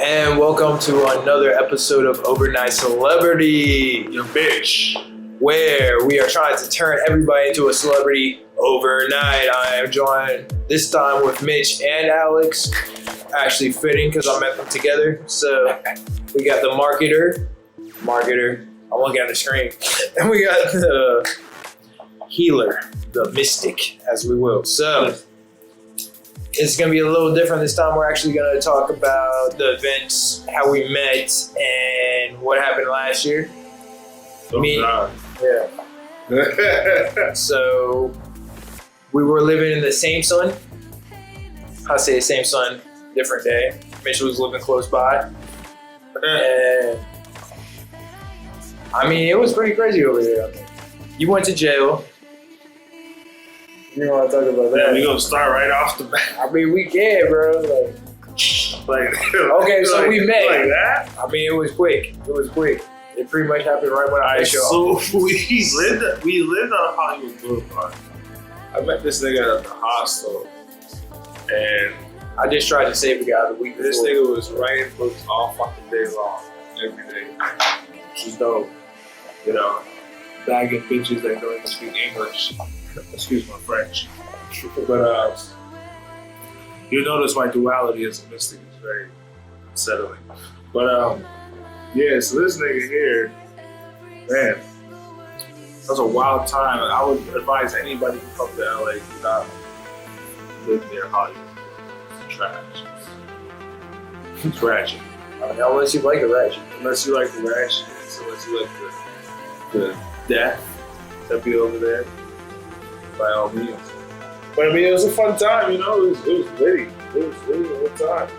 And welcome to another episode of Overnight Celebrity, Your bitch. where we are trying to turn everybody into a celebrity overnight. I am joined this time with Mitch and Alex. Actually fitting because I met them together. So we got the marketer. I'm looking at the screen. And we got the healer, the mystic, as we will. So it's going to be a little different this time. We're actually going to talk about the events, how we met, and what happened last year. Yeah. So we were living in the same sun. I say same sun, different day. Mitch was living close by. And I mean, it was pretty crazy over there. You went to jail. You don't want to talk about that. Yeah, we gonna start right off the bat. I mean, we can, bro. Okay, so we met. Like that? I mean, it was quick. It pretty much happened right when I met you. So we lived on Hollywood Boulevard. I met this nigga at the hostel, and I just tried to save a guy the week this before. nigga was writing books all fucking day long, every day, which is dope. You know, bagging bitches that don't even speak English. Excuse my French. But you notice my duality as a mystic is very unsettling. But yeah, so this nigga here, man, that was a wild time. I would advise anybody to come to LA to not live near Hollywood. It's trash. It's ratchet. I mean, unless you like a ratchet. Unless you like the ratchet, unless you like the death that be over there, by all means. But I mean, it was a fun time, you know. It was witty. It was really a good time. I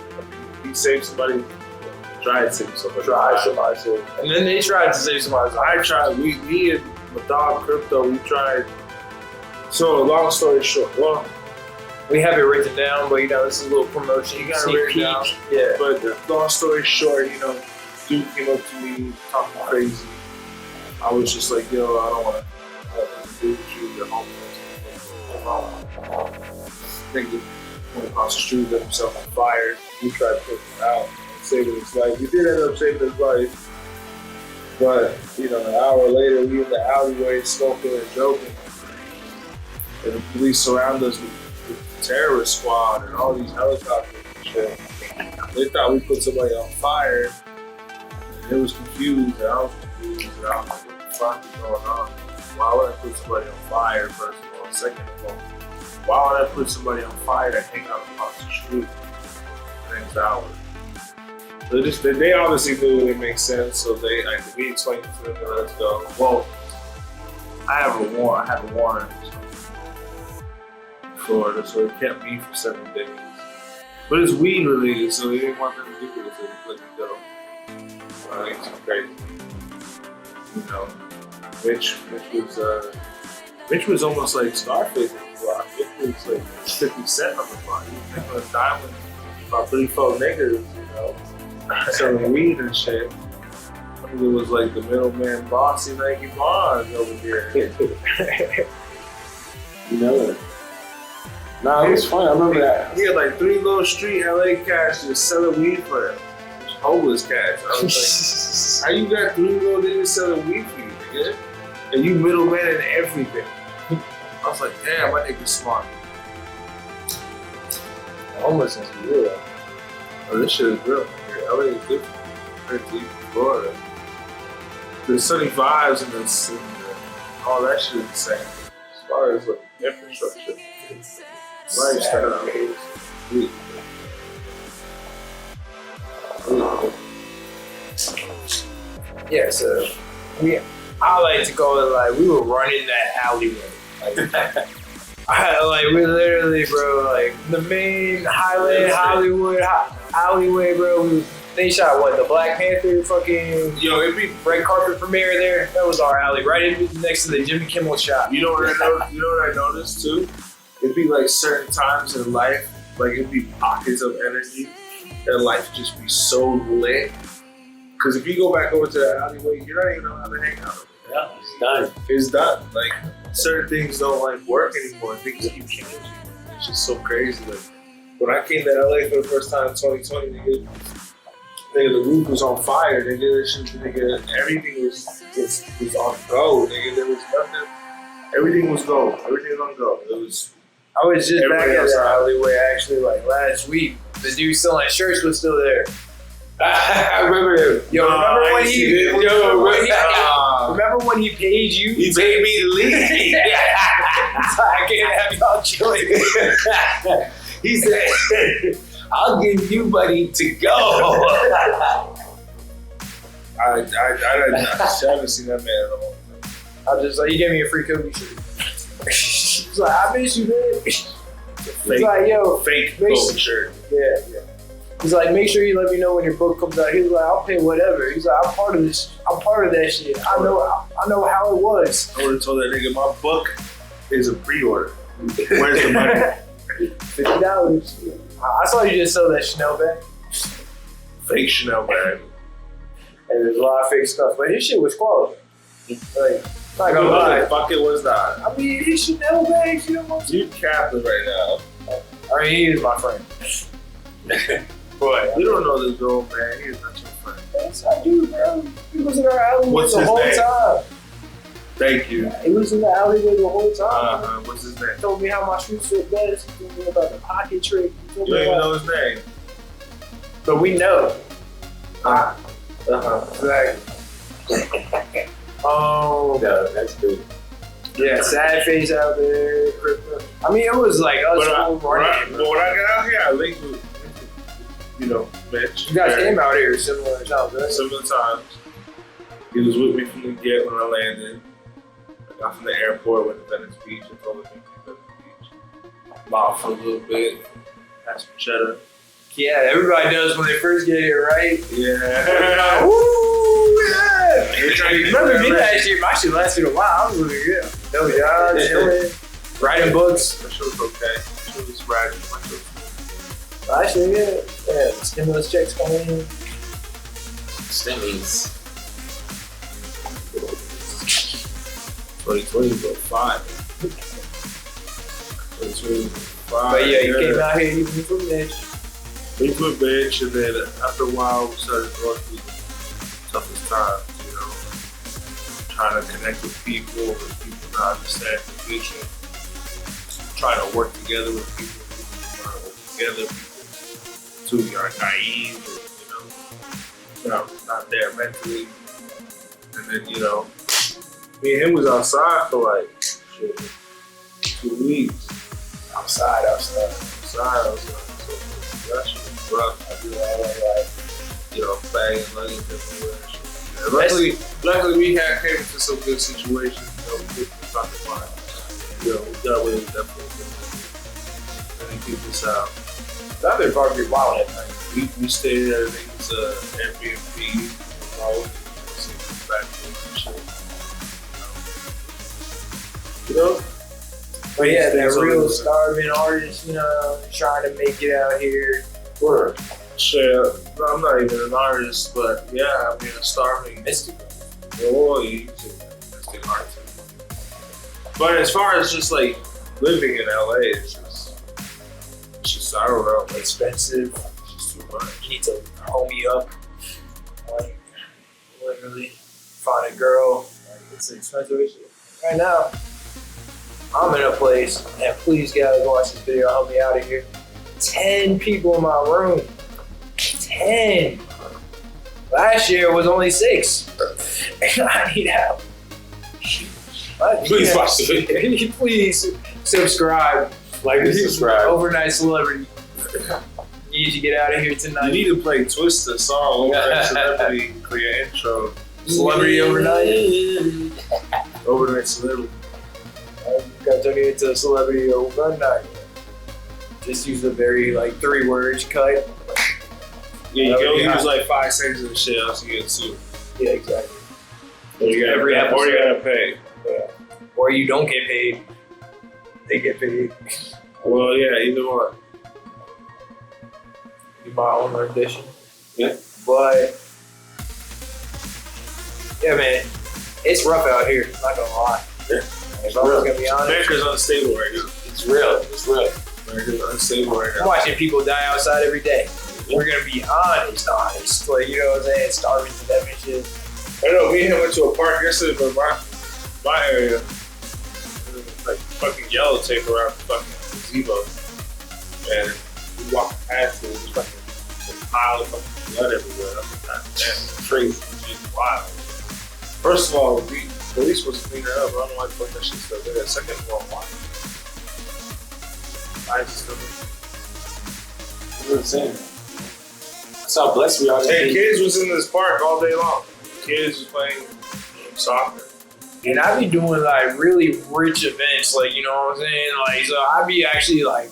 mean, he saved somebody. Tried to save somebody. And then they tried to save somebody. I tried. Me and my dog Crypto, we tried. So long story short, well, we have it written down, but you know, this is a little promotion. you got it written down. Yeah. But long story short, you know, dude came up to me talking crazy. I was just like, yo, I don't want to do with you. You're homeless. Nigga went across the street, lit himself on fire. We tried to put him out. Saving his life. We did end up saving his life, but you know, an hour later, we in the alleyway smoking and joking, and the police surround us with the terrorist squad and all these helicopters and shit. They thought we put somebody on fire, and it was confused, and I was confused, and I was like, what the fuck is going on? Why would I put somebody on fire, first of all? Second of all, why would I put somebody on fire that hang out across the street? Next hour. So they obviously knew it didn't make sense, so we explained it to them and let us go. Well, I had a warrant in Florida, so it kept me for 7 days. But it's weed related, so they didn't want them to do it, so they let me go. I think it's crazy. You know, Mitch was almost like Skyflake on the block. Mitch was like 50 Cent on the block. He was making a diamond about 3-4 niggas, you know. Selling weed and shit. I think it was like the middleman bossy Nike Bonds over here. You know? Nah, it was fun. I remember that. He had like 3 little street LA cats just selling weed for him. Homeless cats. I was like, how you got 3 little niggas selling weed for you, nigga? And you middleman and everything. I was like, damn, my nigga's smart. Homelessness is real. Oh, this shit is real. LA is different compared to Florida. There's sunny vibes and all that shit is the same. As far as like infrastructure, lifestyle. Yeah, so I like to call it like we were running that alleyway. We literally, bro, like the main Highland Hollywood alleyway, bro. They shot what, the Black Panther fucking it'd be red carpet premiere there. That was our alley, right in next to the Jimmy Kimmel shop. You know what I noticed too? It'd be like certain times in life, like it'd be pockets of energy, and life would just be so lit. Because if you go back over to that alleyway, you're not even gonna have to hang out. Yeah, it's done. It's done. Like certain things don't like work anymore. Things keep changing. It's just so crazy. Like when I came to LA for the first time in 2020, nigga, Nigga, the roof was on fire. Nigga, everything was on go. Nigga, there was nothing. Everything was go. Everything was on go. It was. I was just back Everybody at the outside. alleyway actually like last week. The dude selling shirts was still there. I remember him. Yo, Nah, remember I when ain't he? seen it. Remember when he paid you? He paid me to leave. I can't have y'all chilling. He said, I'll give you money to go. I haven't seen that man at all. I was just like, he gave me a free Kobe shirt. He's like, I miss you, man. He's like, yo, Fake make gold shirt. yeah. He's like, make sure you let me know when your book comes out. He was like, I'll pay whatever. He's like, I'm part of this. I'm part of that shit. I know how it was. I would have told that nigga my book is a pre-order. Where's the money? $50. I saw you just sell that Chanel bag. Fake Chanel bag. And there's a lot of fake stuff, but his shit was quality. Like, not gonna lie. What the fuck it was that? I mean, his Chanel bags, you know what I'm saying? You capping right I mean, he is my friend. Boy, now. You don't know this girl, man. He is not your friend. yes, I do, bro. He was in our alleyway What's the his whole name? time. Thank you. He was in the alleyway the whole time. What's his name? He told me how my shoes fit best. He told me about the pocket trick. He told You me don't even about, know his name. but we know. Exactly. Oh, No, that's good. yeah, sad face out there. I mean, it was like us. When I all running, bro. got out here, I linked with Mitch. You guys came out here similar times, right? Similar times. He was with me from the get when I landed. I got from the airport, went to Venice Beach, and told him to go to the beach. Mobbed for a little bit, had some cheddar. Yeah, everybody does when they first get here, right? Yeah. Woo, yeah. You Remember me last year? My shit lasted a while. I was looking good. No job, chilling, writing books. That shit was okay. That shit was riding my shit. Last year, yeah. Yeah, the stimulus checks coming in. Stimmies. 2020 was about 5. 2020 was 5. But yeah, you came out here, you went from Mitch. We put Bench, and then after a while, we started going through the toughest times, you know, trying to connect with people not understand the vision, trying to work together with people trying to work together, people too are naive, or, not there mentally. And then, me and him was outside for like, 2 weeks. Outside. So that shit was rough. I do all that, bagging luggage everywhere. Luckily we came into some good situations. We did talk about it. We dealt with it definitely. And then keep this out. That been probably wild at night. We stayed at things Airbnb. Back to shit. But yeah, that Things real on- starving artist, trying to make it out here. Word. Sure. No, I'm not even an artist, but yeah, I mean, a starving Mystic. boy. Mystic art too. But as far as just like living in LA, it's just I don't know, Expensive. it's just too much. You need to homie up. Like, literally find a girl. Like, it's expensive as shit. Right now, I'm in a place, and please guys watch this video, help me out of here. 10 people in my room. 10. Last year it was only 6. And I need help. Please watch the video. Please subscribe. Like and subscribe. Overnight celebrity. Need to get out of here You tonight. need to play Twist the song Overnight Celebrity for your intro. Celebrity overnight. Overnight Celebrity. You got to turn it into a celebrity overnight. Just use a very 3 words cut. Yeah, you That can would only be use hot. like 5 seconds of the shit else you get sued. Yeah, exactly. Or you gotta, Every or you episode. gotta pay. Or you don't get paid. They get paid. Well, yeah, either one. Do my own rendition. Yeah. But yeah, man, it's rough out here. Not gonna lie. Yeah. If I was gonna be honest, America's unstable right now. It's real. It's real. America's unstable right I'm now. watching people die outside every day. we're gonna be honest. Like, you know what I'm saying? Starving to death and shit. I know, me and him went to a park yesterday, but my area, like fucking yellow tape around the fucking gazebo. And we walked past it, it was fucking a pile of fucking blood everywhere. I'm like, God damn, it's crazy. It's just wild. First of all, the police was cleaning it up. I don't know why the fuck that shit's still there. Second of all, why? I just still there. You know what I'm saying? That's how blessed we are. Hey, kids was in this park all day long. Kids was playing soccer. And I be doing like really rich events, like, you know what I'm saying? Like, so I be actually like,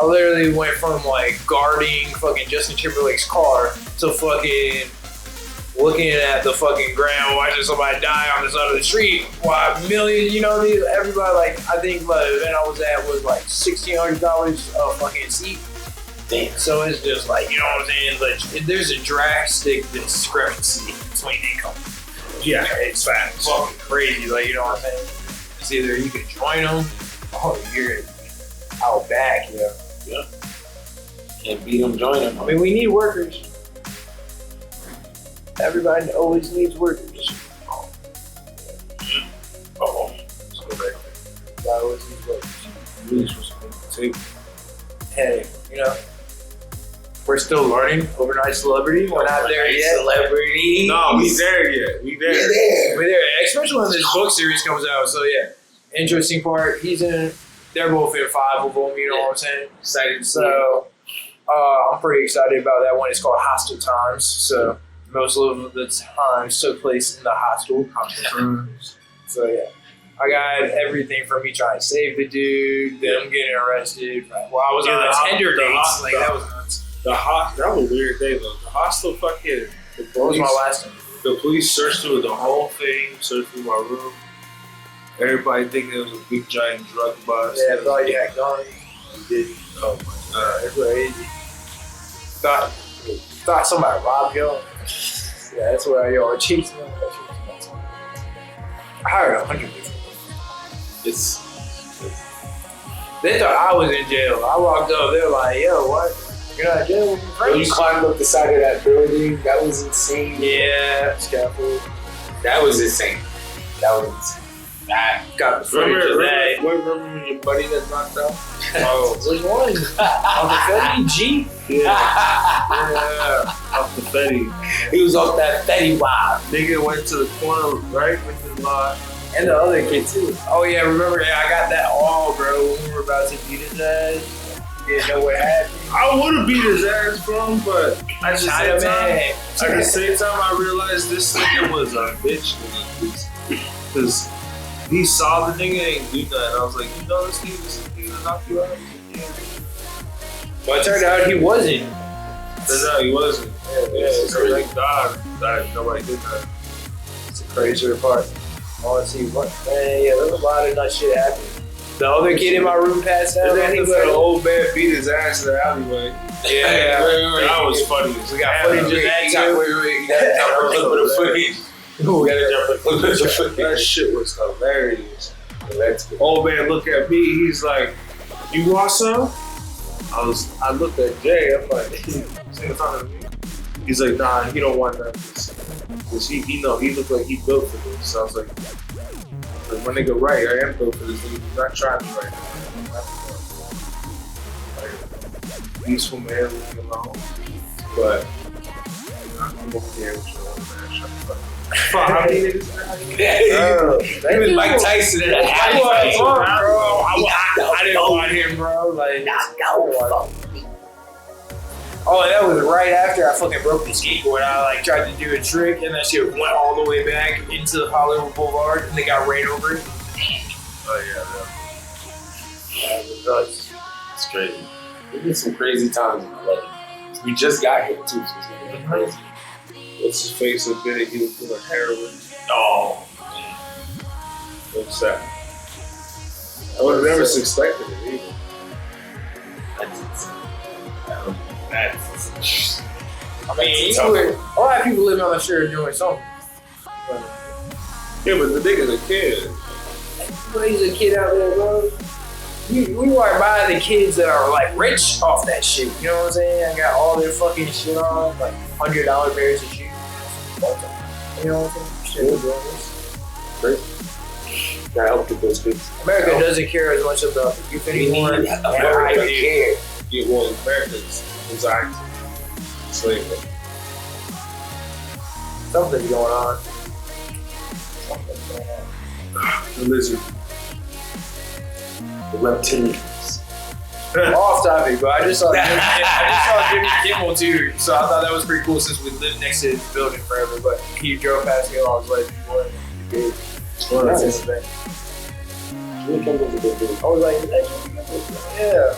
I literally went from like guarding fucking Justin Timberlake's car to fucking looking at the fucking ground, watching somebody die on the side of the street. While millions, you know, everybody, like, I think the event I was at was like $1,600 a fucking seat. Damn. So it's just like, you know what I'm saying? Like, there's a drastic discrepancy between income. Yeah, it's fucking crazy. Like, you know what I'm saying? It's either you can join them or you're out back, you know? Yeah. Can't beat them, join them. I mean, we need workers. Everybody always needs workers. Oh. So that I always need workers. really supposed to take. Hey, you know, we're still learning. Overnight celebrity. We're not there yet. Celebrity. No, we there yet. We there. We're there. Especially when this book series comes out. So yeah, interesting part. He's in. They're both in 5 of them. You know what I'm saying? Excited. So I'm pretty excited about that one. It's called Hostile Times. So most of the times took place in the hostel. So yeah. I got everything from me trying to save the dude, them getting arrested. Well, I was on a Tinder date. Like, that was nuts. That was a weird day though. The hostel fucking. That was my last one. The police searched through the whole thing, searched through my room. Everybody thinking it was a big giant drug bust. Yeah, I thought you had guns. You didn't. Oh my god. It's crazy. Thought somebody robbed you. Yeah, that's where y'all were chasing them. I hired 100 people. They thought I was in jail. I walked up, they were like, yo, what? You're not in jail with your friends? You climbed up the side of that building. That was insane. Yeah, scaffold. That was insane. I got the footage of that. Remember when your buddy that knocked out? Oh, which one? On the Fetty G? Yeah, off the Fetty. He was off that Fetty wild. Nigga went to the corner, right? Went to the line. And the other kid too. Oh yeah, remember? Yeah, I got that all, bro. When we were about to beat his ass. Didn't know what happened. I would have beat his ass, bro, but at the same time, I realized this nigga was a bitch, because he saw the nigga and do nothing. I was like, you know this nigga knock you out? Yeah. But it turned out he wasn't. Turns out he wasn't. Yeah, so thank God that nobody did that. It's a crazier part. Oh, let's see what. Man, yeah, there's a lot of nut shit happening. The other kid in my room passed out. And then he let an old man beat his ass in the alleyway. Yeah, that was funny. We got footage of that too. We got to jump a little bit of footage. We gotta jump a little bit of footage. That shit was hilarious. Old man looked at me, he's like, you want some? I looked at Jay, I'm like, same time to me. He's like, nah, he don't want that. Cause he looked like he built for this. So I was like, my nigga, right, I am built for this. He's not trying me right now. Peaceful man, leave me alone. But I'm over here with your old man. Shut the fuck up. Fuck, how many niggas? He was Mike Tyson in that alleyway. I didn't want him, bro. Like, oh, and that was right after I fucking broke the skateboard. I like tried to do a trick, and that shit went all the way back into Hollywood Boulevard, and they got ran over it. Oh yeah, That was nuts. It's crazy. There's been some crazy times in my life. We just got here too, so it's gonna be crazy. What's his face admitted he was doing heroin? Oh, What's that? I would have never suspected it either. that's insane. I mean, a lot of people living on the street are doing something. Yeah, but the nigga's a kid. But he's a kid out there, bro. we walk by the kids that are like rich off that shit. You know what I'm saying? I got all their fucking shit on, like $100 pairs of shoes. You know what I'm saying? Shit, we're doing this. Crazy. Gotta help get those kids. America doesn't care as much about the youth anymore. America care. Get what Americans anxiety, slavery. Something's going on. The lizard. The reptilians. Off topic, but I just saw Jimmy Kimmel too, so I thought that was pretty cool since we lived next to his building forever. But he drove past me and I was like, "What? Good." Well, that's his thing. Jimmy Kimmel's a good dude. I was like, "Yeah."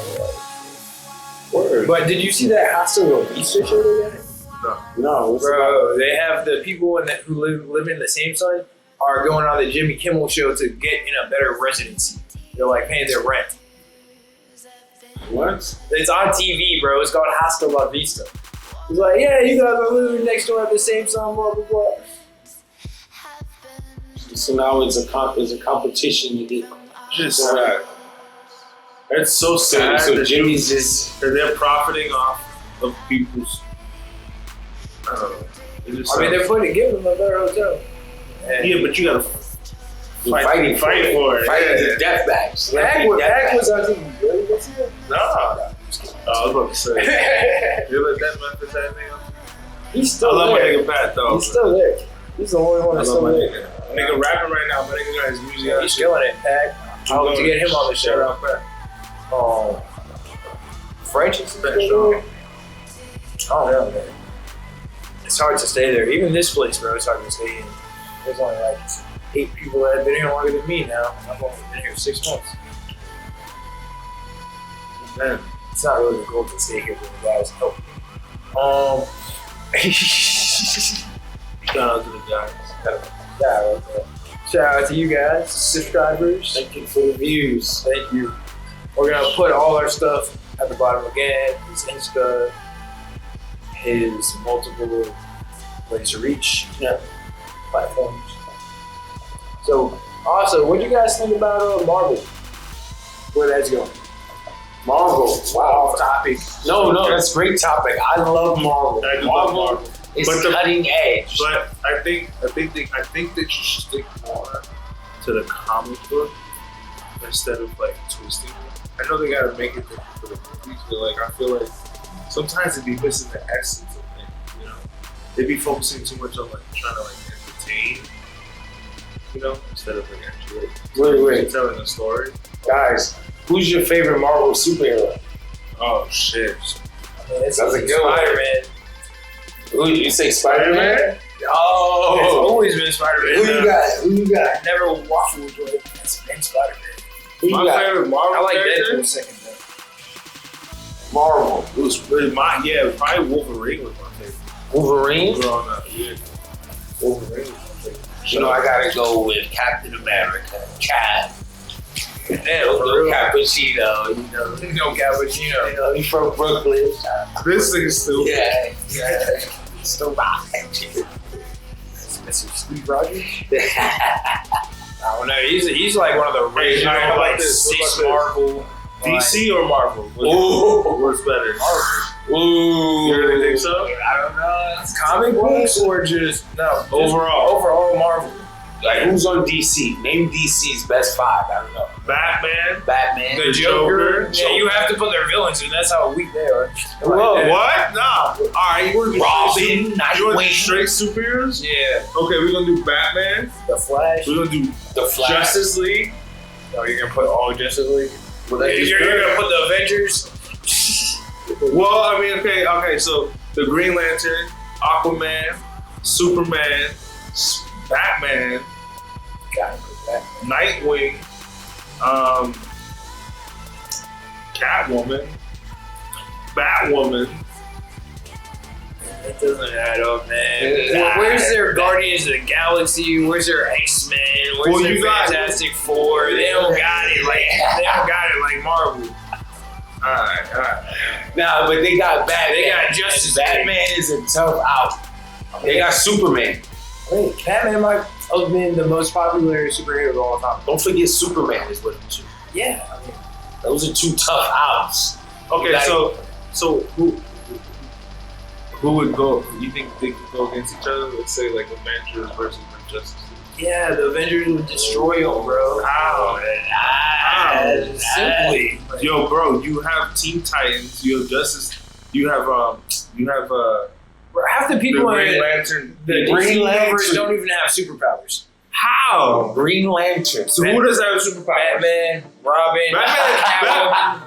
Word. But did you see that hostile Vestige show together? No. Bro, they have the people who live in the same side are going on the Jimmy Kimmel show to get in a better residency. They're like paying their rent. What? It's on TV, bro. It's called Hasta La Vista. He's like, yeah, you guys are living next door at the same time, blah, blah, blah. So now it's a competition to get. Just sad. It's so sad. So that Jimmy's just. that they're profiting off of people's. I don't know. I mean, they're giving them a better hotel. And yeah, but you gotta Fight for it. Fighting the death match. Ag was on TV. Really? What's it? No. I was about to say. You let that man put that nigga. He's still I love my there. nigga Pat though. He's still there. He's the only one I that's love still my there. nigga. Nigga rapping right now, my nigga got his music out. He's killing it, Ag. I hope to get him on the Shout show. out Pat. Oh, French is French, still there? Oh, yeah, man. It's hard to stay there. Even this place, bro, it's hard to stay in. There's only like 8 people that have been here longer than me now. I've only been here 6 months. Man, it's not really the goal to stay here with the guys. Help. Shout out to the guys. Shout out to you guys, subscribers. Thank you for the views. Thank you. We're gonna put all our stuff at the bottom again. His Insta, his multiple ways to reach platforms. So, also, what do you guys think about Marvel? Where that's going? Marvel. Wow. Off topic. No, that's a great topic. I love Marvel. I do love Marvel. It's But cutting edge. But I think that you should stick more to the comic book instead of like twisting it. I know they gotta make it different for the movies, but like I feel like sometimes they be missing the essence of it. You know, they be focusing too much on like trying to like entertain. You know, instead of like actually Wait. telling a story. Guys, who's your favorite Marvel superhero? Oh shit! I mean, it's That's a good one. Spider-Man. Who you say Spider-Man? It's Oh, always been Spider-Man. Who you got? I never waffled with Spider-Man. Who you My got? favorite Marvel I like character? Deadpool second though. Marvel. It was really probably Wolverine was my favorite. Wolverine? Growing up, yeah. Wolverine was my favorite. You know, I gotta go with Captain America. Cap. Damn, Little Cappuccino. No cappuccino. You know, he's from Brooklyn. This nigga's stupid. Yeah. Still rock. Mr. Steve Rogers? I don't know. He's like one of the original, Hey, how like about this? What six about Marvel. DC or Marvel? Ooh. What's better? Ooh. You really think so? I don't know. Comic books or just Overall. Overall Marvel. Like, who's on DC? Name DC's best 5. I don't know. Batman. Batman. The Joker. Yeah, you have to put their villains in. That's how weak they are. Whoa, what? Nah. All right, you want to Robin, You want to do Nightwing. straight superheroes? Yeah. Okay, we're gonna do Batman. The Flash. We're gonna do The Flash. Justice League. Oh, you're gonna put all Justice League? Well, that is You're good. gonna put the Avengers? Well, I mean, okay. So the Green Lantern, Aquaman, Superman, Batman, Gotta put that. Nightwing, Catwoman, Batwoman. That doesn't add up, man. Nah. Where's their Guardians of the Galaxy? Where's their X-Men? Where's Well, their you got- Fantastic Four? They don't got it like Marvel. All right. Nah, but they got Batman. They got Justice League. Batman is a tough out. They got Superman. Wait, Batman might have been the most popular superhero of all time. Don't forget Superman is with them too. Yeah, I mean, Those are two tough outs. Okay, Like- so who would go? You think they could go against each other? Let's say like Avengers versus Justice League. Yeah, the Avengers would destroy them, bro. How? Simply. Yo, bro, you have Teen Titans. You have Justice. You have Bro, half the the people Green in Lantern. the Green DC universe Lantern. don't even have superpowers. How? Green Lantern. So who does have superpowers? Batman, Robin, Catwoman.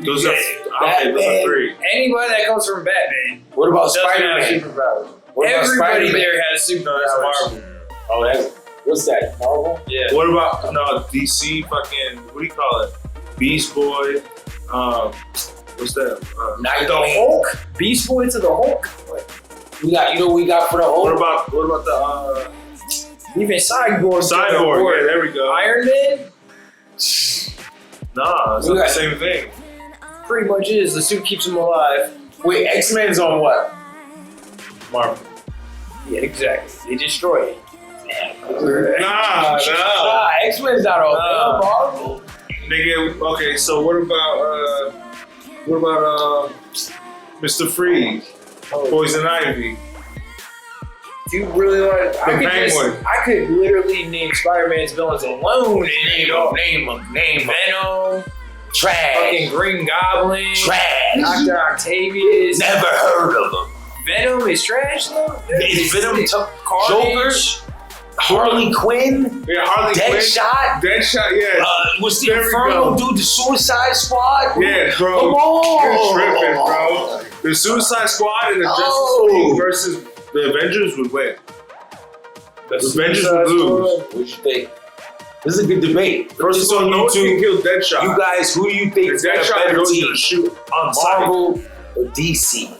Those are Batman. those are three. Anybody that comes from Batman What about doesn't have Spider-Man? superpowers. What about Everybody Spider-Man? there has superpowers. Oh, that's what's that? Marvel? Yeah. What about DC? Fucking what do you call it? Beast Boy. What's that? The Nightwing. Hulk, Beast Boy to the Hulk. We got, you know, what we got for the What Hulk. about the Even Cyborg. Cyborg? Yeah, there we go. Iron Man Nah, it's We not got- the same thing. pretty much is. The suit keeps him alive. Wait, X-Men's on what? Marvel. Yeah, exactly. They destroy it. Nah. Nah, X-Men's not on Marvel. Nigga, okay, so what about Mr. Freeze? Poison Ivy. Do you really want to? Penguin. I could literally name Spider-Man's villains alone. Name them. Venom, Trash. fucking Green Goblin, Trash. Dr. Octavius. Never heard of them. Venom is trash though. Is Venom Joker? Carnage. Harley Quinn? Yeah, Harley Quinn. Deadshot? Deadshot, yeah. Was the There we Inferno go. dude the Suicide Squad? Yeah, bro. Come on. You're tripping, bro. The Suicide Squad and the Justice Oh. League versus the Avengers would win. The Avengers Suicide would lose. What you think? This is a good debate. First of all, no one can kill Deadshot. You guys, who do you think is Deadshot better knows team? to shoot on sight. Marvel or DC?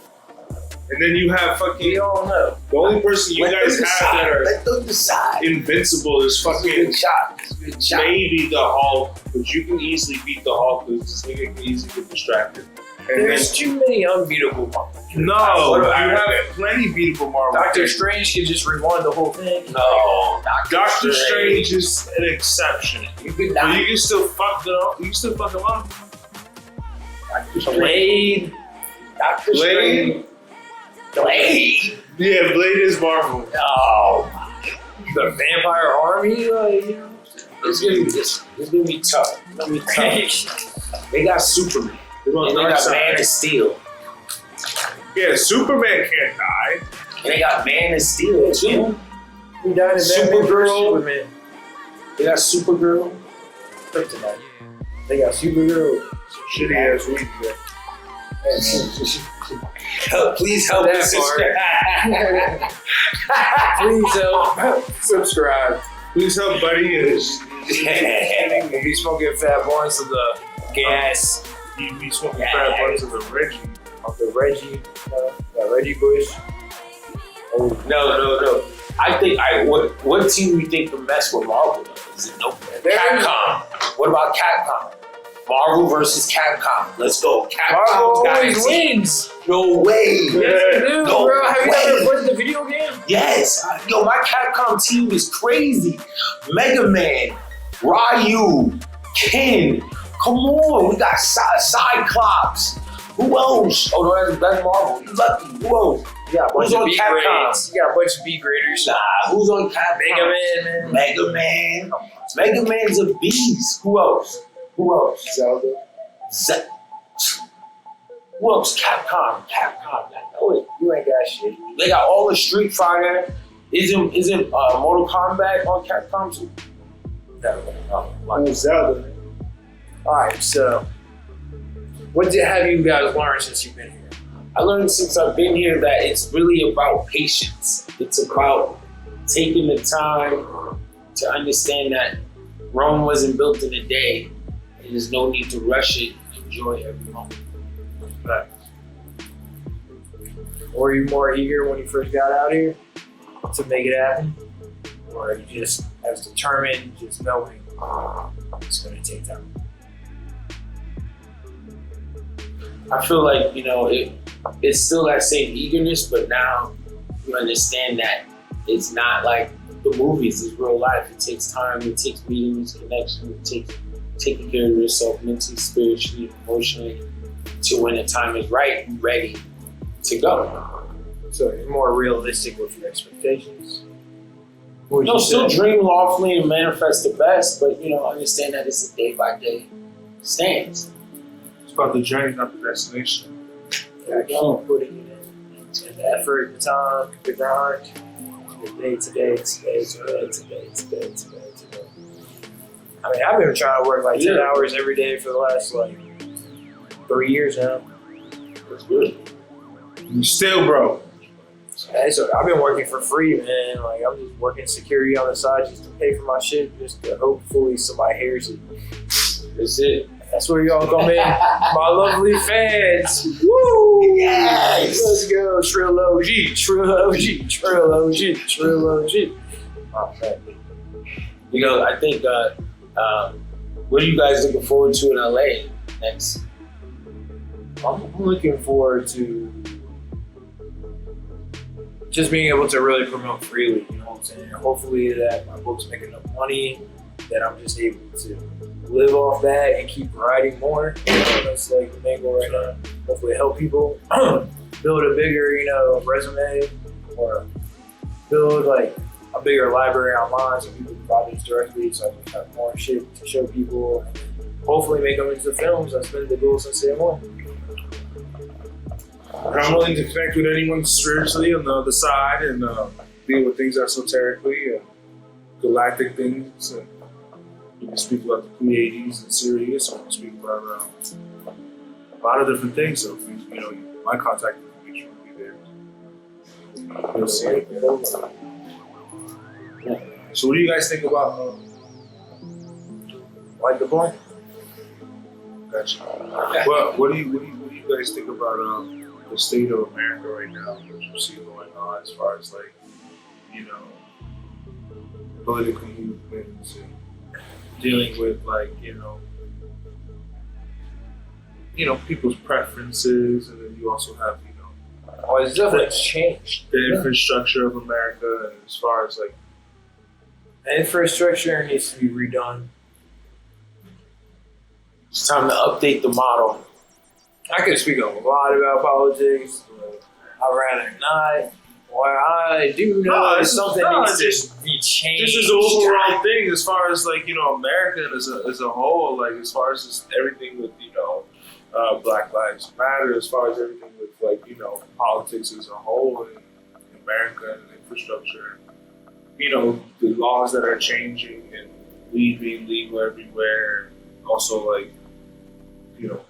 And then you have fucking We all know. the only person you guys have that are Let them decide. invincible is fucking Good shot. Good shot. maybe the Hulk, but you can easily beat the Hulk because this nigga can easily get distracted. And There's too many unbeatable Marvel. then, no, you have plenty beatable Marvel. Doctor Strange can just rewind the whole thing. No, Doctor Strange is an exception. You could But not. you can still fuck them up. You can still fuck them up. Blade. Doctor Blade. Blade. Yeah, Blade is Marvel. No. The Vampire Army. It's gonna be tough. It's gonna be tough. They got Superman. They're on And they Dark got Side. Man of Steel. Yeah, Superman can't die. And they got Man of Steel too. Who died in Batman versus Supergirl. Superman? They got Supergirl. Kryptonite. They got Supergirl. Shitty ass weed. Please help That us. Please help. Subscribe. Please help Buddy. We'll be smoking fat blunts of the gas You be smoking fat buns of the Reggie. of the Reggie Bush. No. I think what team you think can mess with Marvel? Is it no? Capcom. What about Capcom? Marvel versus Capcom. Let's go. Marvel Capcom's got a always team. wins. No way. Yes, they do, No bro. Have you way. ever played the video game? Yes. Yo, my Capcom team is crazy. Mega Man, Ryu, Ken. Come on. We got Cyclops. Who else? Oh, no, that's Marvel. You lucky. Who else? You got a bunch Who's of on B Capcom? grades. You got a bunch of B graders. Nah, who's on Capcom? Mega Man, man. Mega Man. Mega Man's a beast. Who else? Zelda. Who else? Capcom. I know it. You ain't got shit. They got all the Street Fighter. Isn't Mortal Kombat on Capcom too? Oh, Zelda. Alright, so what have you guys learned since you've been here? I learned since I've been here that it's really about patience. It's about taking the time to understand that Rome wasn't built in a day. And there's no need to rush it. Enjoy every moment. Right. Were you more eager when you first got out here to make it happen? Or are you just as determined, just knowing it's going to take time? I feel like, it's still that same eagerness, but now you understand that it's not like the movies, it's real life. It takes time, it takes meetings, connection, it takes taking care of yourself mentally, spiritually, emotionally, to when the time is right, you're ready to go. So you're more realistic with your expectations. No, still dream lawfully and manifest the best, but understand that it's a day by day stance. It's about the journey, not the destination. I keep putting it in the effort, the time, the grind, the day to day. I mean, I've been trying to work like 10 hours every day for the last 3 years now. That's good. You still broke. Hey, so I've been working for free, man. Like, I'm just working security on the side just to pay for my shit, just to hopefully somebody hears it. That's it. That's where y'all come in, my lovely fans. Woo! Yes! Let's go, TrillOG, TrillOG, TrillOG, TrillOG. Oh, man. I think, what are you guys looking forward to in LA next? I'm looking forward to just being able to really promote freely, you know what I'm saying? Hopefully that my book's making enough money that I'm just able to live off that and keep writing more. That's like the main goal right now. Hopefully help people build a bigger, resume, or build like a bigger library online so people can buy these directly, so I can have more shit to show people and hopefully make them into films. That's been the goal since day one. I'm willing to connect with anyone spiritually on the other side and deal with things esoterically and galactic things. And we can speak about the Pleiades and Sirius, and we can speak about a lot of different things. So, my contact information will be there. You'll see it. So, what do you guys think about Like the point? Gotcha. What do you guys think about the state of America right now? What you see going on as far as political movements and dealing with people's preferences, and then you also have Oh, it's definitely changed. the infrastructure of America, and as far as The infrastructure needs to be redone. It's time to update the model. I could speak a lot about politics, but I'd rather not. What I do know is something needs to be changed. this is the overall thing as far as America as a whole, as far as just everything with Black Lives Matter, as far as everything with politics as a whole in America and infrastructure, the laws that are changing and weed being legal everywhere, also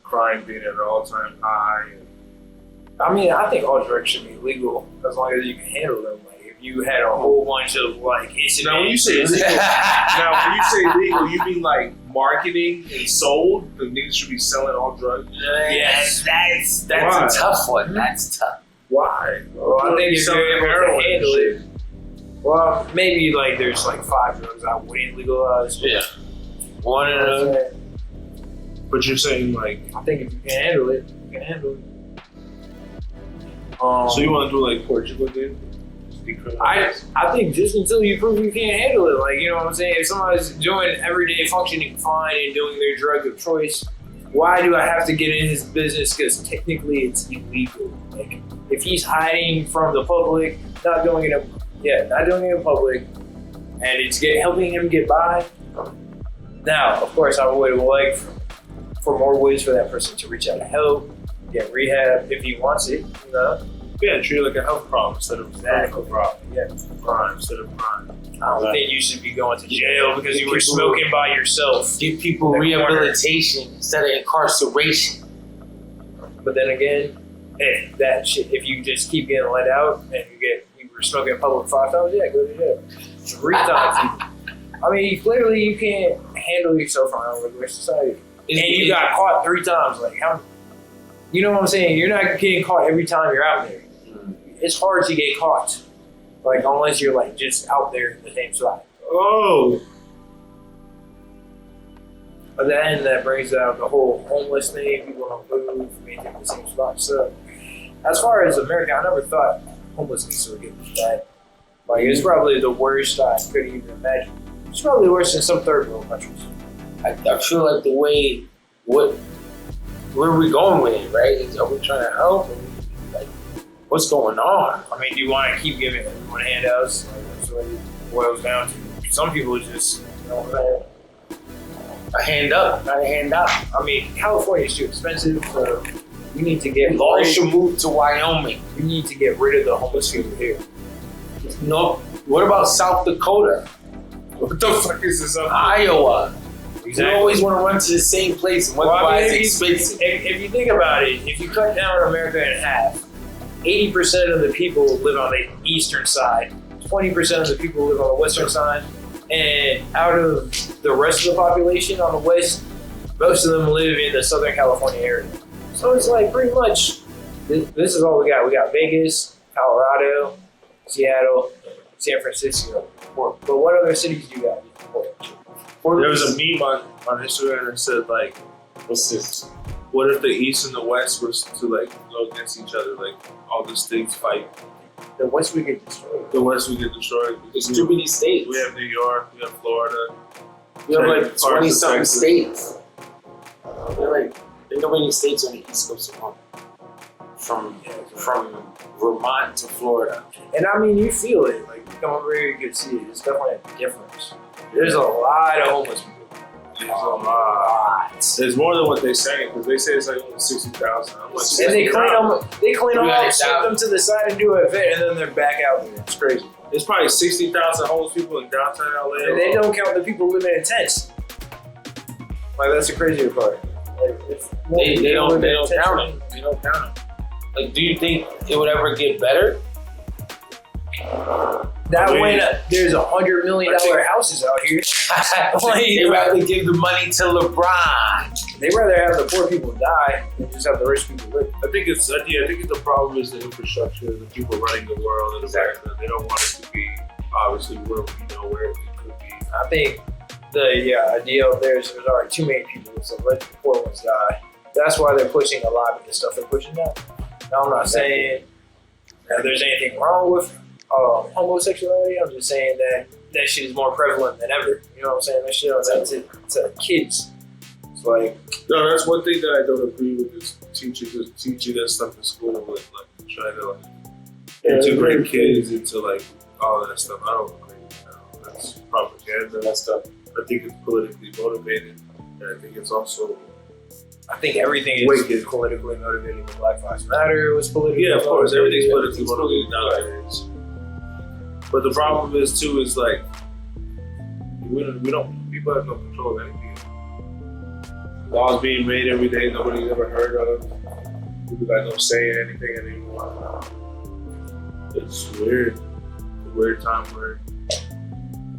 crime being at an all-time high. I mean, I think all drugs should be legal as long as you can handle them. Like, if you had a whole bunch of incidents. Now, when you say legal, you mean marketing and sold? The niggas should be selling all drugs. Yes, That's Why? a tough one. That's tough. Why? well, I think if you're able to handle it. Well, maybe there's 5 drugs I wouldn't legalize. Yeah. One of them. But you're saying I think if you can handle it, you can handle it. so you want to do Portugal did? I think just until you prove you can't handle it, you know what I'm saying? If somebody's doing everyday functioning fine and doing their drug of choice, why do I have to get in his business? Because technically it's illegal. If he's hiding from the public, not doing it in public, and it's helping him get by. Now, of course, I would like for more ways for that person to reach out to help, get rehab if he wants it, Yeah, treat it like a health problem instead of a medical problem. Yeah. Crime instead of crime. I don't think you should be going to jail because you were smoking by yourself. Give people rehabilitation instead of incarceration. But then again, if you just keep getting let out and you were smoking in public 5 times, yeah, go to jail. 3 times. I mean, clearly you can't handle yourself around regular society. And you got caught 3 times. How? You know what I'm saying? You're not getting caught every time you're out there. It's hard to get caught. Unless you're just out there in the same spot. Oh! But then that brings out the whole homeless thing. People don't move, maintain the same spot. So, as far as America, I never thought homelessness would get this bad. It's probably the worst I could even imagine. It's probably worse than some third world countries. I feel like the way where are we going with it, right? Are we trying to help? Like, what's going on? I mean, do you want to keep giving everyone handouts? Like, that's what it boils down to. Some people just, you know, A hand up, not a hand out. I mean, California's too expensive, so we need to get We all should move to Wyoming. we need to get rid of the homeless people here. No, what about South Dakota? What the fuck is this? Iowa? We always want to run to the same place. And Well, I mean, it's expensive. If you think about it, if you cut down America in half, 80% of the people live on the eastern side, 20% of the people live on the western side, and out of the rest of the population on the west, most of them live in the Southern California area. So it's like pretty much, this is all we got. We got Vegas, Colorado, Seattle, San Francisco. But what other cities do you got? There was a meme on Instagram that said like, What's this? what if the East and the West was to like go against each other, like all the states fight. The West we get destroyed. The West we get destroyed. There's too many states. We have New York, we have Florida. We have like Parts of 20 something Texas. states. There's not many states on the East Coast alone. From Vermont to Florida. And I mean, you feel it. Like, you come over here, you can see it. It's definitely a difference. There's a lot of homeless people. There's a lot. There's more than what they say, because they say it's like only 60,000. I'm like, And they clean them up, 300,000. ship them to the side and do an event, and then they're back out there. It's crazy. there's probably 60,000 homeless people in downtown LA. And they don't count the people living in tents. Like, that's the crazier part. Like, They don't count it. They don't count it. Like, do you think it would ever get better? That I mean, when there's $100 million houses out here, They'd rather give the money to LeBron. they rather have the poor people die than just have the rich people live. I think the problem is the infrastructure, the people running the world in America. They don't want it to be obviously where we know where it could be. I think the idea of there's already too many people, so let the poor ones die. That's why they're pushing a lot of the stuff they're pushing now. Now, I'm not saying that there's anything wrong with homosexuality. I'm just saying that shit is more prevalent than ever. You know what I'm saying? That shit to kids. It's like, No, that's one thing that I don't agree with is teaching that stuff in school, like trying to integrate kids into like all that stuff. I don't agree with that. That's propaganda. That stuff. I think it's politically motivated, and I think it's also. I think everything is politically motivated. The Black Lives Matter was politically Yeah, of course, everything's motivated. politically motivated nowadays. But the problem is too is like we don't people have no control of anything. Laws being made every day nobody's ever heard of. People got no say in anything anymore. It's weird. A weird time where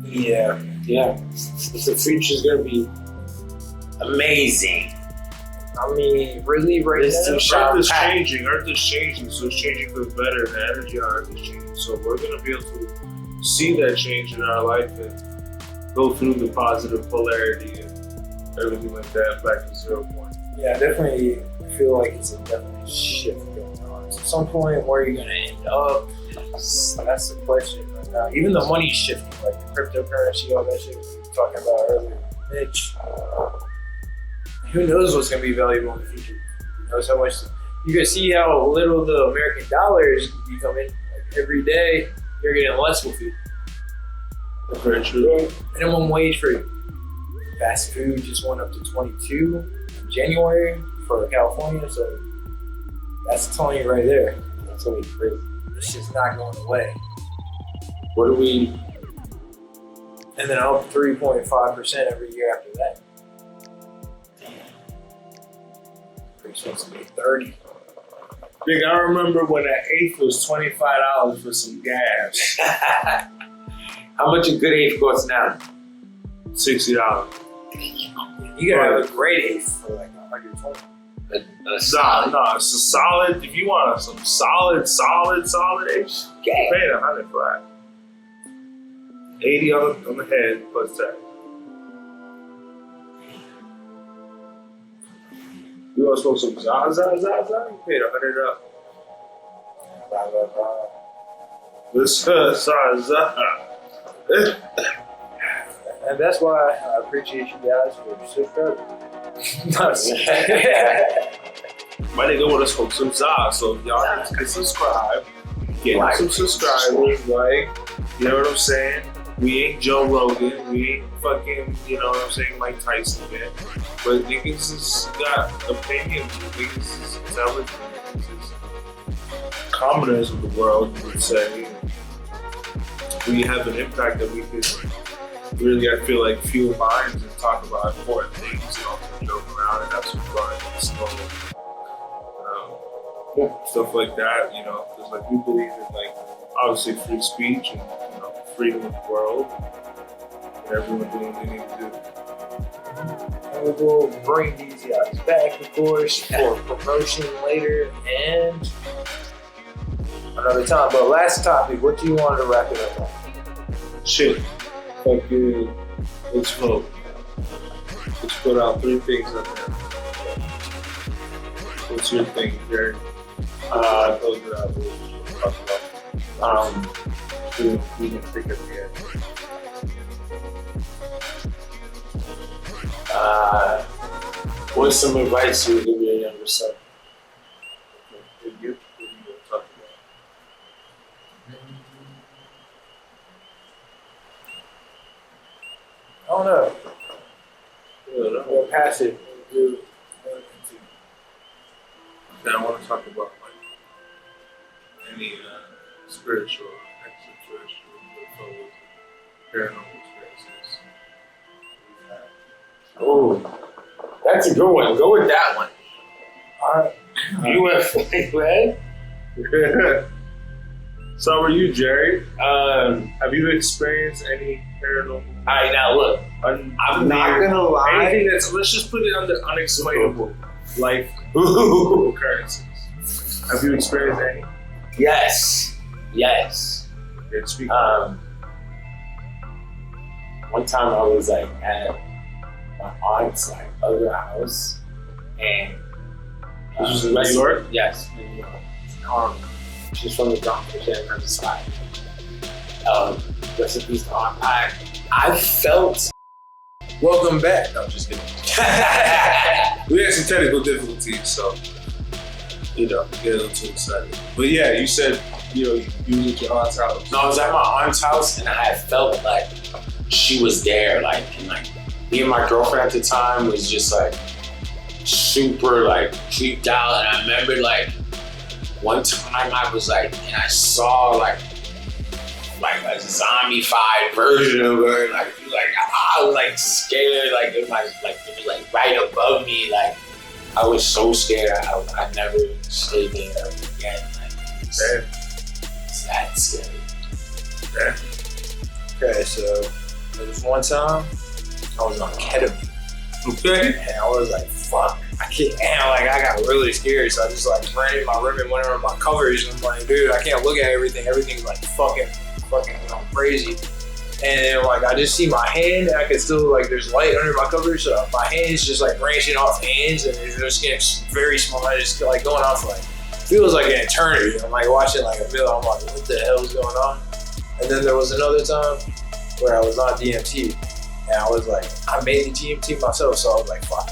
Yeah. Yeah. The future's gonna be amazing. I mean, really, right This now, too Earth is Pack. changing. Earth is changing, so it's changing for the better. The energy on Earth is changing, so we're gonna be able to see that change in our life and go through the positive polarity and everything like that back to 0 point. yeah, I definitely feel like it's a definite shift going on. So at some point, where are you going to end up? That's the question right now. Even the money's shifting, like the cryptocurrency, all that shit we were talking about earlier. Mitch, who knows what's going to be valuable in the future? Who knows how much? You can see how little the American dollar is becoming. Like every day, you're getting less with it. That's very true. Minimum wage for fast food just went up to 22 in January for California, so that's telling you right there. That's gonna be crazy. This shit's not going away. What do we? And then up 3.5% every year after that. Pretty supposed to be 30. Big, I remember when an eighth was $25 for some gas. How much a good eighth costs now? $60. You gotta have a great eighth for like 120. No, it's a solid. If you want some solid eighth, Yeah. pay 100 for that. 80 on the head plus that. You want to smoke some Zaza? You paid 100 up. Blah, blah, blah. This Zaza. And And that's why I appreciate you guys for subscribing. My nigga want us to subscribe, so if y'all can subscribe, get Like. some subscribers, like, you know what I'm saying? We ain't Joe Rogan, we ain't fucking, you know what I'm saying, Mike Tyson, man. But niggas has got opinions, niggas is intelligent, niggas is commoners of the world, you would say. We have an impact that we could really, I feel like, fuel minds and talk about important things, you know, joke around and have some fun and stuff like that, you know, because like we believe in like obviously free speech and, you know, freedom of the world and everyone doing what they need to do. And we will bring these guys back, of course, for promotion later and another time. But last topic, what do you want to wrap it up on? Shit, fucking, let's vote. Let's put out 3 things on there. What's your thing, Jerry? Close it out. We'll talk about. We can think at the end. What's some advice you would give your younger self? What do you talk about? I don't know. We'll pass it. I want to talk about like any spiritual, extraterrestrial, UFOs, paranormal experiences. Oh, that's a good one. Go with that one. All right. You went fake, man. So, how are you, Jerry? Have you experienced any paranormal? All right, now look. I'm not gonna lie. Anything that's, let's just put it under unexplainable life occurrences. Have you experienced any? Yes. Yeah, speak. One time I was like at my aunt's like other house, and This was in New York? Yes, in New York. She's from the Bronx, she had another side. Rest in peace to aunt. I felt. Welcome back. No, I'm just kidding. We had some technical difficulties, so you know, get a little too excited. But yeah, you said you was at your aunt's house. No, I was at my aunt's house, and I had felt like she was there, like, and like me and my girlfriend at the time was just like super like creeped out, and I remember like one time I was like, and I saw like a zombified version of her, like I was like scared, like it was like right above me, like I was so scared. I never stayed there again. Like, it's that scary. Okay, so there was one time I was on ketamine. Okay. And I was like, fuck, I can't, and like I got really scared, so I just like ran in my room and went over my covers, and I'm like, dude, I can't look at everything. Everything's like fucking crazy. And then like I just see my hand, and I can still like there's light under my covers, so my hand's just like branching off hands, and it's just getting very small. I just like going off like feels like an eternity. I'm like watching like a film. I'm like, what the hell is going on? And then there was another time where I was on DMT, and I was like, I made the DMT myself, so I was like, fuck.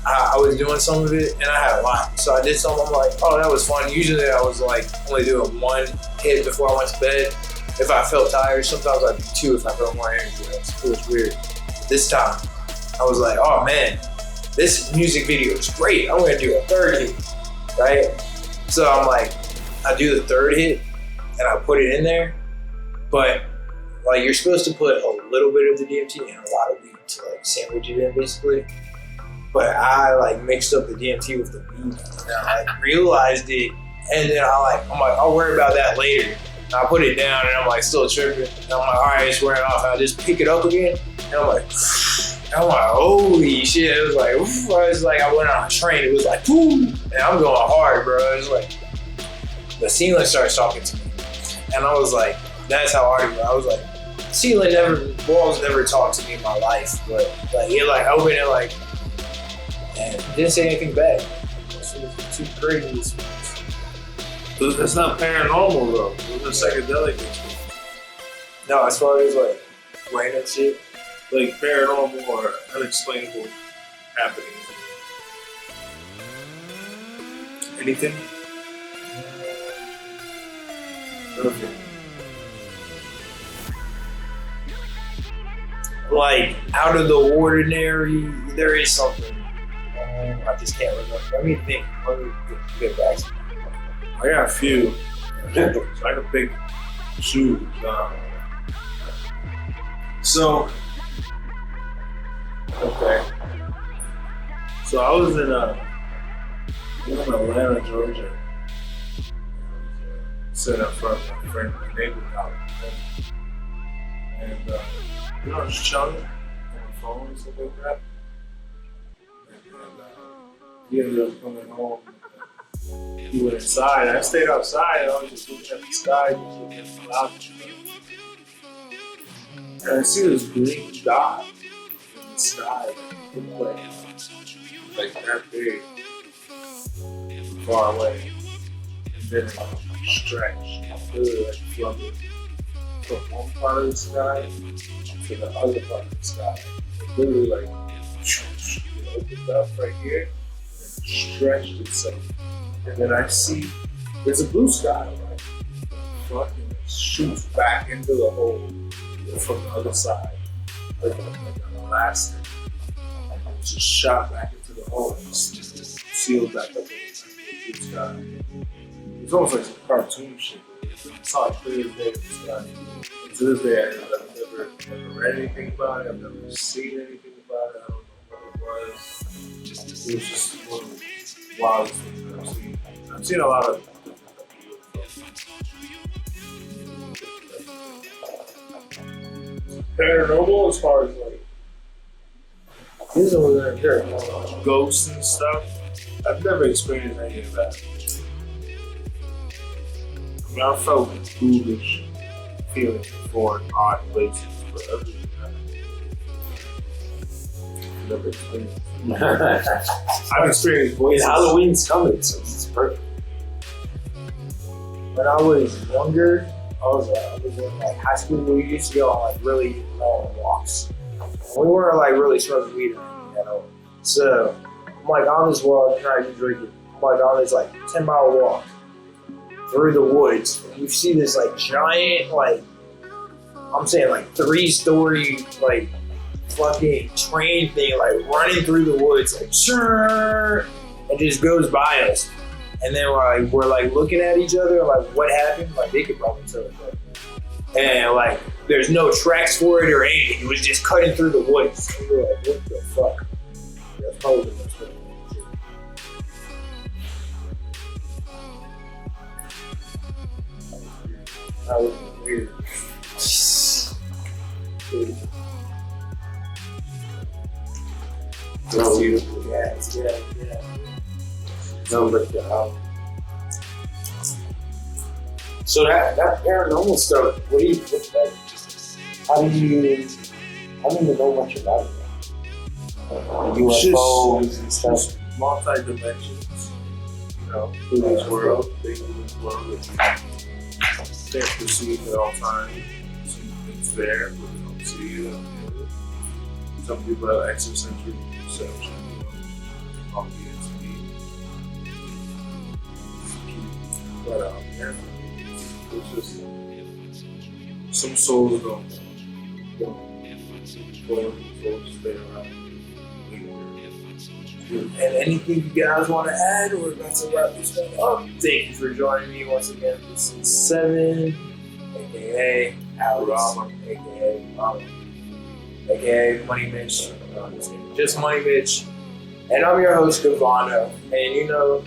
I was doing some of it, and I had a lot. So I did some, I'm like, oh, that was fun. Usually I was like only doing 1 hit before I went to bed. If I felt tired, sometimes I'd do 2 if I felt more energy. It was weird. This time, I was like, oh man, this music video is great. I'm gonna do a 3rd hit, right? So I'm like, I do the 3rd hit, and I put it in there, but like you're supposed to put a little bit of the DMT and a lot of weed to like sandwich it in, basically. But I like mixed up the DMT with the weed, and I like realized it, and then I'm like, I'll worry about that later. And I put it down, and I'm like still tripping. And I'm like, all right, it's wearing off. And I just pick it up again, and I'm like, holy shit! It was like, oof. I was like, I went on a train. It was like, boom, and I'm going hard, bro. It was like, the Xilent starts talking to me, and I was like, that's how hard it was. I was like, Xilent balls never talked to me in my life, but like it like opened it like. And didn't say anything bad. This was too crazy. That's not paranormal though. Those are psychedelic. No, as far as like random shit, like paranormal or unexplainable happenings? Anything? Okay. Like out of the ordinary, there is something. I just can't remember. Let me think. Let me get back. I got a few. So I can pick choose. So, okay. So I was in Atlanta, Georgia. Sitting up front with my friend, my neighbor out. And just chilling on my phone and stuff like that. And he ended up coming home. He went inside. I stayed outside. I was just looking at the sky, just looking at the clouds. And I see this green dot in the sky, like that big, far away. And then it stretched, really like flooded from one part of the sky to the other part of the sky. It literally like it opened up right here and stretched itself. And then I see there's a blue sky, right? Fucking shoots back into the hole from the other side, like an elastic. Just shot back into the hole and just sealed back up in the blue sky. It's almost like some cartoon shit. I saw it clear as day in the sky. And to this day, I've never read anything about it. I've never seen anything about it. I don't know what it was. It was just one of the wildest things I've seen. I've seen a lot of paranormal as far as like This one was very ghosts and stuff. I've never experienced any of that. I mean, I felt ghoulish feelings before in odd places, but other than that, I've never experienced. I've experienced voices. Halloween's coming, so it's perfect. When I was younger, I was in like high school. We used to go on like really long walks. We weren't like really smoking weed or anything at all. So I'm like on this walk, trying to drink it. I'm like on this like 10-mile walk through the woods. And you see this like giant, like I'm saying like 3-story like fucking train thing like running through the woods like sure, and just goes by us. And then we're like looking at each other like what happened? Like they could probably tell us. And like there's no tracks for it or anything. It was just cutting through the woods. And we were like, what the fuck? That's probably the best way. That was weird. Yeah. No, but so that paranormal stuff. What do you put that? How do you? I don't even know much about it. UFOs and stuff. Multi-dimensions, you know, through this world, things in this world that you can't perceive at all times. It's there, but we don't see it. Some people have extrasensory perception, on the but yeah, it's just some souls don't stay around. And anything you guys want to add, or that's a wrap this one up. Thank you for joining me once again. This is 7, aka Rama, aka Rama, aka Money Mitch. No, I'm just kidding. Just Money Mitch. And I'm your host, Gavano. And you know,